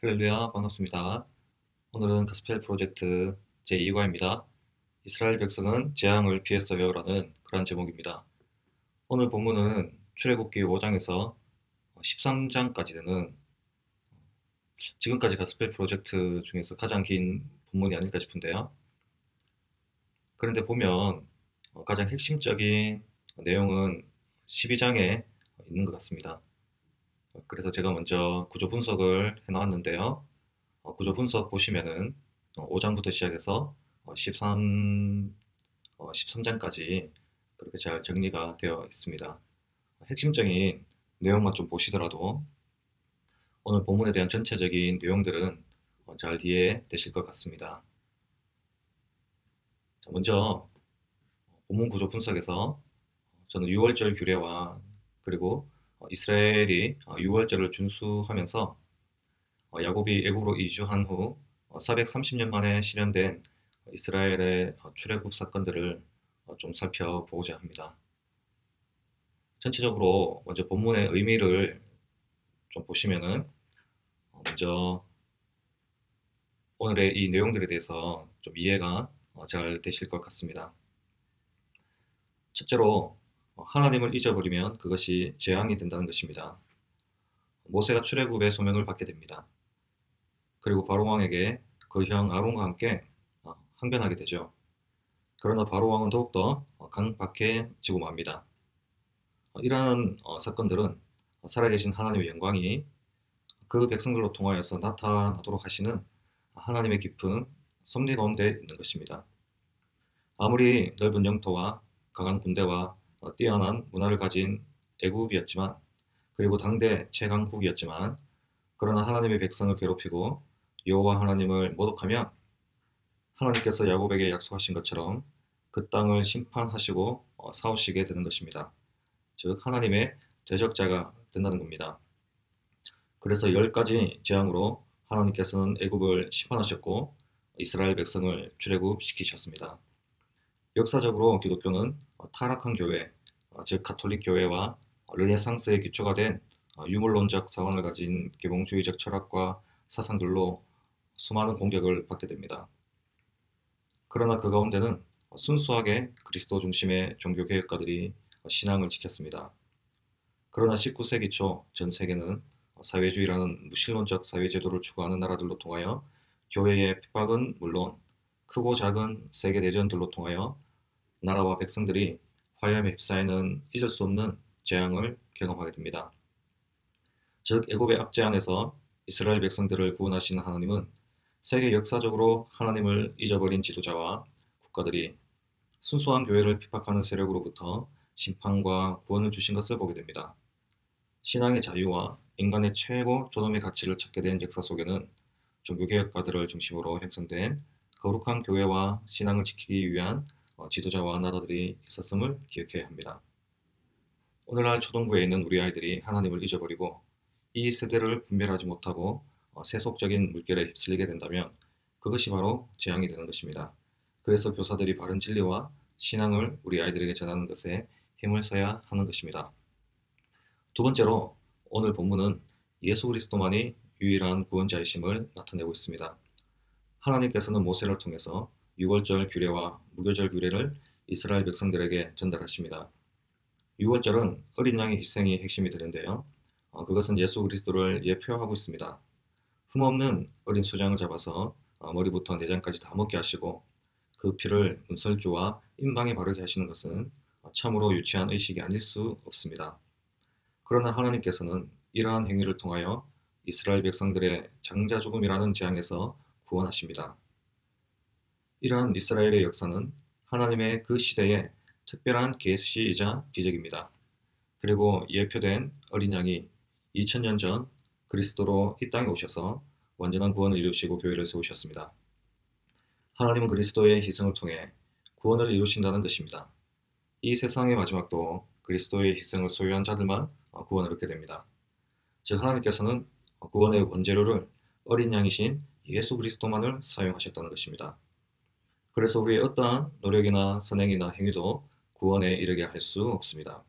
할렐루야, 반갑습니다. 오늘은 가스펠 프로젝트 제2과입니다. 이스라엘 백성은 재앙을 피했어요라는 그런 제목입니다. 오늘 본문은 출애굽기 5장에서 13장까지 되는 지금까지 가스펠 프로젝트 중에서 가장 긴 본문이 아닐까 싶은데요. 그런데 보면 가장 핵심적인 내용은 12장에 있는 것 같습니다. 그래서 제가 먼저 구조 분석을 해놓았는데요. 구조 분석 보시면은 5장부터 시작해서 13장까지 그렇게 잘 정리가 되어 있습니다. 핵심적인 내용만 좀 보시더라도 오늘 본문에 대한 전체적인 내용들은 잘 이해되실 것 같습니다. 자, 먼저 본문 구조 분석에서 저는 유월절 규례와 그리고 이스라엘이 유월절을 준수하면서 야곱이 애굽으로 이주한 후 430년 만에 실현된 이스라엘의 출애굽 사건들을 좀 살펴보고자 합니다. 전체적으로 먼저 본문의 의미를 좀 보시면은 먼저 오늘의 이 내용들에 대해서 좀 이해가 잘 되실 것 같습니다. 첫째로 하나님을 잊어버리면 그것이 재앙이 된다는 것입니다. 모세가 출애굽의 소명을 받게 됩니다. 그리고 바로왕에게 그 형 아론과 함께 항변하게 되죠. 그러나 바로왕은 더욱더 강박해지고 맙니다. 이러한 사건들은 살아계신 하나님의 영광이 그 백성들로 통하여서 나타나도록 하시는 하나님의 깊은 섭리 가운데 있는 것입니다. 아무리 넓은 영토와 강한 군대와 뛰어난 문화를 가진 애굽이었지만 그리고 당대 최강국이었지만 그러나 하나님의 백성을 괴롭히고 여호와 하나님을 모독하면 하나님께서 야곱에게 약속하신 것처럼 그 땅을 심판하시고 싸우시게 되는 것입니다. 즉 하나님의 대적자가 된다는 겁니다. 그래서 10가지 재앙으로 하나님께서는 애굽을 심판하셨고 이스라엘 백성을 출애굽시키셨습니다. 역사적으로 기독교는 타락한 교회, 즉 가톨릭 교회와 르네상스의 기초가 된 유물론적 사관을 가진 계몽주의적 철학과 사상들로 수많은 공격을 받게 됩니다. 그러나 그 가운데는 순수하게 그리스도 중심의 종교개혁가들이 신앙을 지켰습니다. 그러나 19세기 초 전 세계는 사회주의라는 무신론적 사회제도를 추구하는 나라들로 통하여 교회의 핍박은 물론 크고 작은 세계대전들로 통하여 나라와 백성들이 화염에 휩싸이는 잊을 수 없는 재앙을 경험하게 됩니다. 즉 애굽의 압재앙에서 이스라엘 백성들을 구원하신 하나님은 세계 역사적으로 하나님을 잊어버린 지도자와 국가들이 순수한 교회를 핍박하는 세력으로부터 심판과 구원을 주신 것을 보게 됩니다. 신앙의 자유와 인간의 최고 존엄의 가치를 찾게 된 역사 속에는 종교개혁가들을 중심으로 형성된 거룩한 교회와 신앙을 지키기 위한 지도자와 나라들이 있었음을 기억해야 합니다. 오늘날 초등부에 있는 우리 아이들이 하나님을 잊어버리고 이 세대를 분별하지 못하고 세속적인 물결에 휩쓸리게 된다면 그것이 바로 재앙이 되는 것입니다. 그래서 교사들이 바른 진리와 신앙을 우리 아이들에게 전하는 것에 힘을 써야 하는 것입니다. 두 번째로 오늘 본문은 예수 그리스도만이 유일한 구원자이심을 나타내고 있습니다. 하나님께서는 모세를 통해서 유월절 규례와 무교절 규례를 이스라엘 백성들에게 전달하십니다. 유월절은 어린 양의 희생이 핵심이 되는데요. 그것은 예수 그리스도를 예표하고 있습니다. 흠없는 어린 수장을 잡아서 머리부터 내장까지 다 먹게 하시고 그 피를 문설주와 임방에 바르게 하시는 것은 참으로 유치한 의식이 아닐 수 없습니다. 그러나 하나님께서는 이러한 행위를 통하여 이스라엘 백성들의 장자 죽음이라는 재앙에서 구원하십니다. 이러한 이스라엘의 역사는 하나님의 그 시대의 특별한 계시이자 기적입니다. 그리고 예표된 어린 양이 2000년 전 그리스도로 이 땅에 오셔서 완전한 구원을 이루시고 교회를 세우셨습니다. 하나님은 그리스도의 희생을 통해 구원을 이루신다는 것입니다. 이 세상의 마지막도 그리스도의 희생을 소유한 자들만 구원을 얻게 됩니다. 즉 하나님께서는 구원의 원재료를 어린 양이신 예수 그리스도만을 사용하셨다는 것입니다. 그래서 우리의 어떠한 노력이나 선행이나 행위도 구원에 이르게 할 수 없습니다.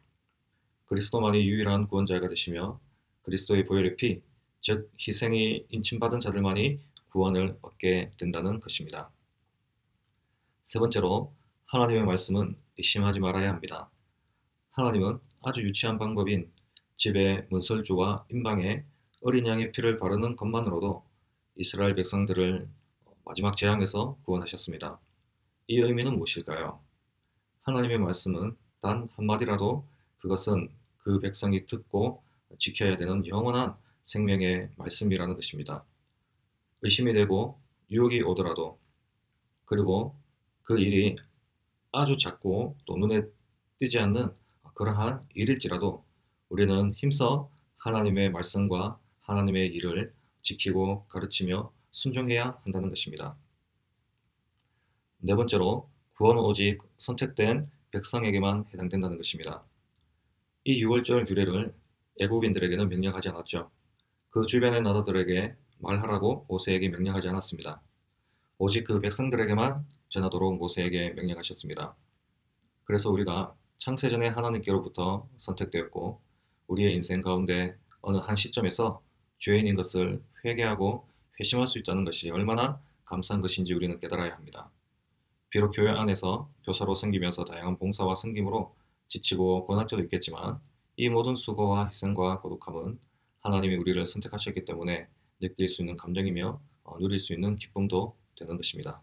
그리스도만이 유일한 구원자가 되시며 그리스도의 보혈의 피, 즉 희생이 인침받은 자들만이 구원을 얻게 된다는 것입니다. 세 번째로 하나님의 말씀은 의심하지 말아야 합니다. 하나님은 아주 유치한 방법인 집에 문설주와 임방에 어린 양의 피를 바르는 것만으로도 이스라엘 백성들을 마지막 재앙에서 구원하셨습니다. 이 의미는 무엇일까요? 하나님의 말씀은 단 한마디라도 그것은 그 백성이 듣고 지켜야 되는 영원한 생명의 말씀이라는 것입니다. 의심이 되고 유혹이 오더라도, 그리고 그 일이 아주 작고 또 눈에 띄지 않는 그러한 일일지라도 우리는 힘써 하나님의 말씀과 하나님의 일을 지키고 가르치며 순종해야 한다는 것입니다. 네 번째로 구원은 오직 선택된 백성에게만 해당된다는 것입니다. 이 6월절 규례를 애국인들에게는 명령하지 않았죠. 그 주변의 나라들에게 말하라고 모세에게 명령하지 않았습니다. 오직 그 백성들에게만 전하도록 모세에게 명령하셨습니다. 그래서 우리가 창세전에 하나님께로부터 선택되었고 우리의 인생 가운데 어느 한 시점에서 죄인인 것을 회개하고 회심할 수 있다는 것이 얼마나 감사한 것인지 우리는 깨달아야 합니다. 비록 교회 안에서 교사로 섬기면서 다양한 봉사와 섬김으로 지치고 고날 때도 있겠지만 이 모든 수고와 희생과 고독함은 하나님이 우리를 선택하셨기 때문에 느낄 수 있는 감정이며 누릴 수 있는 기쁨도 되는 것입니다.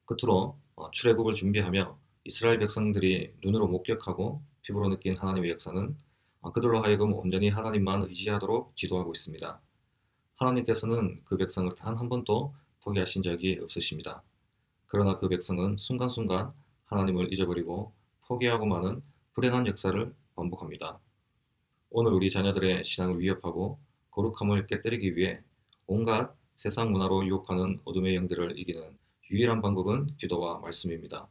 끝으로 출애굽을 준비하며 이스라엘 백성들이 눈으로 목격하고 피부로 느낀 하나님의 역사는 그들로 하여금 온전히 하나님만 의지하도록 지도하고 있습니다. 하나님께서는 그 백성을 단 한 번도 포기하신 적이 없으십니다. 그러나 그 백성은 순간순간 하나님을 잊어버리고 포기하고 마는 불행한 역사를 반복합니다. 오늘 우리 자녀들의 신앙을 위협하고 거룩함을 깨뜨리기 위해 온갖 세상 문화로 유혹하는 어둠의 영들을 이기는 유일한 방법은 기도와 말씀입니다.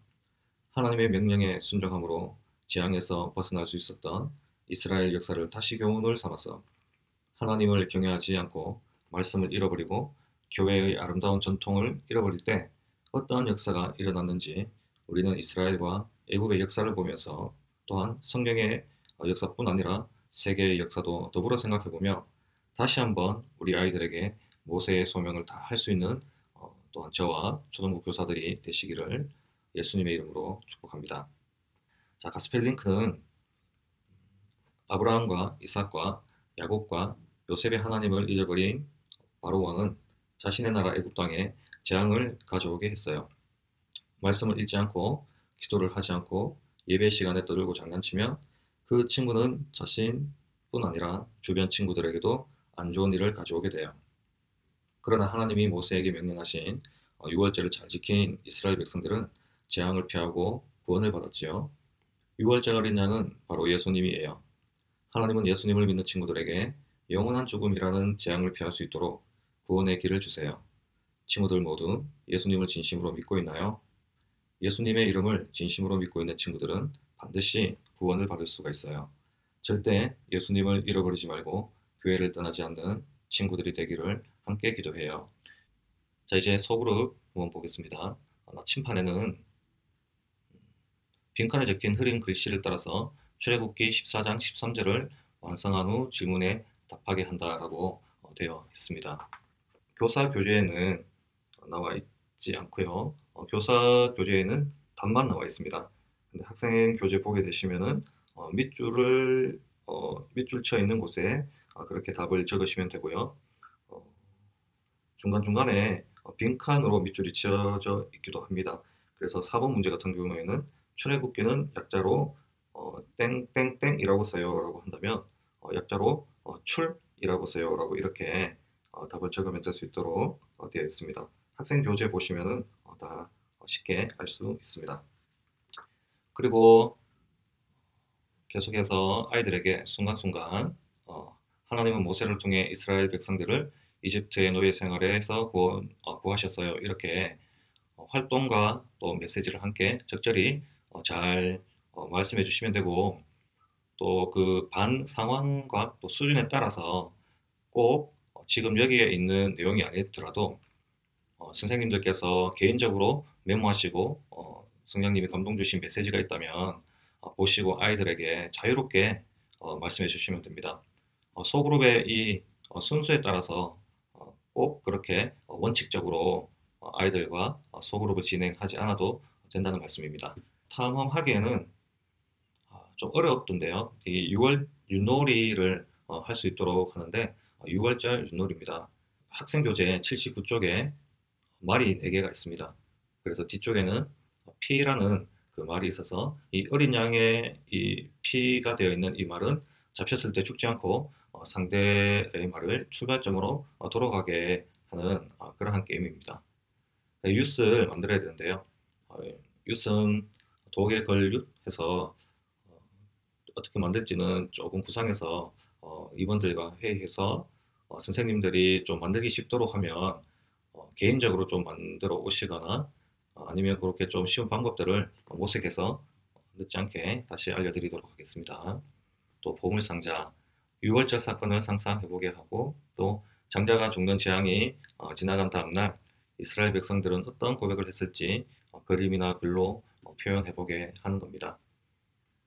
하나님의 명령에 순종함으로 재앙에서 벗어날 수 있었던 이스라엘 역사를 다시 교훈을 삼아서 하나님을 경외하지 않고 말씀을 잃어버리고 교회의 아름다운 전통을 잃어버릴 때 어떠한 역사가 일어났는지 우리는 이스라엘과 애굽의 역사를 보면서 또한 성경의 역사뿐 아니라 세계의 역사도 더불어 생각해보며 다시 한번 우리 아이들에게 모세의 소명을 다 할 수 있는 또한 저와 초등부 교사들이 되시기를 예수님의 이름으로 축복합니다. 자, 가스펠 링크는 아브라함과 이삭과 야곱과 요셉의 하나님을 잊어버린 바로 왕은 자신의 나라 애굽 땅에 재앙을 가져오게 했어요. 말씀을 읽지 않고 기도를 하지 않고 예배 시간에 떠들고 장난치면 그 친구는 자신뿐 아니라 주변 친구들에게도 안 좋은 일을 가져오게 돼요. 그러나 하나님이 모세에게 명령하신 6월절을 잘 지킨 이스라엘 백성들은 재앙을 피하고 구원을 받았지요. 6월절 어린 양은 바로 예수님이에요. 하나님은 예수님을 믿는 친구들에게 영원한 죽음이라는 재앙을 피할 수 있도록 구원의 길을 주세요. 친구들 모두 예수님을 진심으로 믿고 있나요? 예수님의 이름을 진심으로 믿고 있는 친구들은 반드시 구원을 받을 수가 있어요. 절대 예수님을 잃어버리지 말고 교회를 떠나지 않는 친구들이 되기를 함께 기도해요. 자, 이제 소그룹 한번 보겠습니다. 나침판에는 빈칸에 적힌 흐린 글씨를 따라서 출애굽기 14장 13절을 완성한 후 질문에 답하게 한다라고 되어 있습니다. 교사 교재에는 나와 있지 않고요. 교사 교재에는 답만 나와 있습니다. 근데 학생 교재 보게 되시면은 밑줄 쳐 있는 곳에 그렇게 답을 적으시면 되고요. 중간중간에 빈칸으로 밑줄이 치어져 있기도 합니다. 그래서 4번 문제 같은 경우에는 출애굽기는 약자로 땡땡땡이라고 써요라고 한다면 약자로 출이라고 써요라고 이렇게 답을 적으면 될 수 있도록 되어 있습니다. 학생 교재 보시면은 다 쉽게 알 수 있습니다. 그리고 계속해서 아이들에게 순간순간 하나님은 모세를 통해 이스라엘 백성들을 이집트의 노예 생활에서 구하셨어요. 이렇게 활동과 또 메시지를 함께 적절히 잘 말씀해 주시면 되고, 또 그 반 상황과 또 수준에 따라서 꼭 지금 여기에 있는 내용이 아니더라도 선생님들께서 개인적으로 메모하시고 성령님이 감동 주신 메시지가 있다면 보시고 아이들에게 자유롭게 말씀해 주시면 됩니다. 소그룹의 이 순수에 따라서 꼭 그렇게 원칙적으로 아이들과 소그룹을 진행하지 않아도 된다는 말씀입니다. 탐험하기에는 좀 어렵던데요. 이 6월 윷놀이를 할 수 있도록 하는데 6월절 윷놀이입니다. 학생교재 79쪽에 말이 4개가 있습니다. 그래서 뒤쪽에는 피라는 그 말이 있어서 이 어린 양의 이 피가 되어 있는 이 말은 잡혔을 때 죽지 않고 상대의 말을 출발점으로 돌아가게 하는 그러한 게임입니다. 유스를 만들어야 되는데요. 어, 유스는 독에 걸윷 해서 어떻게 만들지는 조금 구상해서 이번들과 회의해서 선생님들이 좀 만들기 쉽도록 하면 개인적으로 좀 만들어 오시거나 아니면 그렇게 좀 쉬운 방법들을 모색해서 늦지 않게 다시 알려드리도록 하겠습니다. 또 보물상자, 6월절 사건을 상상해보게 하고 또 장자가 죽는 재앙이 지나간 다음날 이스라엘 백성들은 어떤 고백을 했을지 그림이나 글로 표현해보게 하는 겁니다.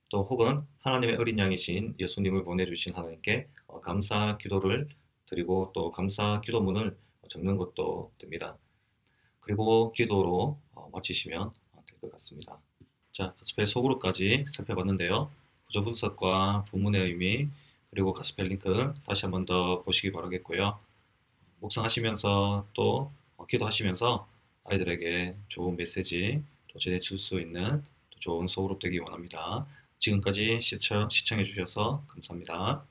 또 혹은 하나님의 어린 양이신 예수님을 보내주신 하나님께 감사 기도를 드리고 또 감사 기도문을 적는 것도 됩니다. 그리고 기도로 마치시면 될 것 같습니다. 자, 가스펠 소그룹까지 살펴봤는데요. 구조 분석과 본문의 의미 그리고 가스펠 링크 다시 한번 더 보시기 바라겠고요. 묵상하시면서 또 기도하시면서 아이들에게 좋은 메시지 또 전해줄 수 있는 좋은 소그룹 되기 원합니다. 지금까지 시청해 주셔서 감사합니다.